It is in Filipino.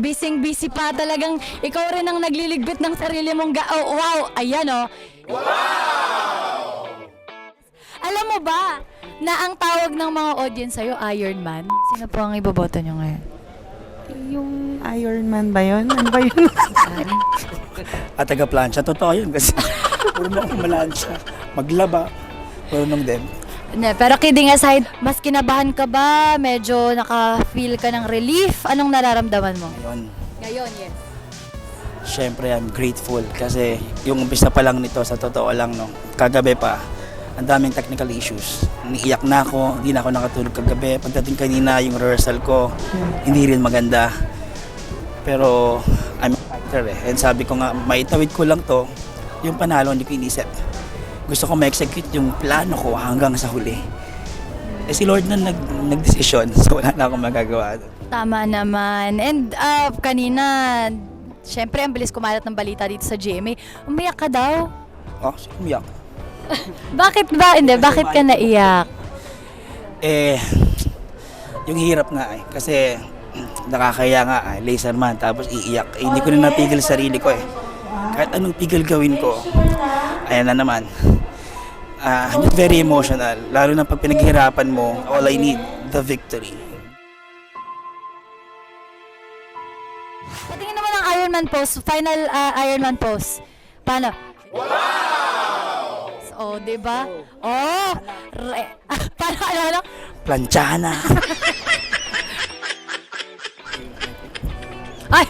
Bising-busy pa talagang ikaw rin ang nagliligbit ng sarili mong oh, wow! Ayan oh. Wow! Alam mo ba na ang tawag ng mga audience sa'yo, Iron Man? Sino po ang iboboto nyo ngayon? Yung Iron Man ba yun? Ano ba yun? At taga-plancha, totoo yun kasi marunong kumalansya, maglaba, marunong din. Pero kidding aside, mas kinabahan ka ba? Medyo naka-feel ka ng relief? Anong nararamdaman mo? Yun. Ngayon, yes. Siyempre, I'm grateful kasi yung umpisa pa lang nito, sa totoo lang, no, kagabi pa, ang daming technical issues. Niiyak na ako, hindi na ako nakatulog kagabi. Pagdating kanina, yung rehearsal ko, hindi rin maganda. Pero, I'm a fighter eh. And sabi ko nga, maitawid ko lang to, yung panalo, hindi ko inisip. Gusto ko ma-execute yung plano ko hanggang sa huli. Eh si Lord na nag-desisyon, so wala na akong magagawa. Tama naman. And kanina, syempre ang bilis kumalat ng balita dito sa GMA. Umiyak ka daw? Oh, umiyak. Bakit ba? Hindi, bakit ka naiyak? Eh, yung hirap nga eh. Kasi nakakaya nga eh, laser man, tapos iiyak. Eh, hindi ko na napigil sarili ko eh. Kahit anong pigil gawin ko, ayan na naman. Very emotional. Lalo na pag pinaghirapan mo, all I need, the victory. Patingin naman ang Iron Man pose, final Iron Man pose. Paano? Wow! Oh, di ba? Oh! Paano, ano? Planchana. Ay!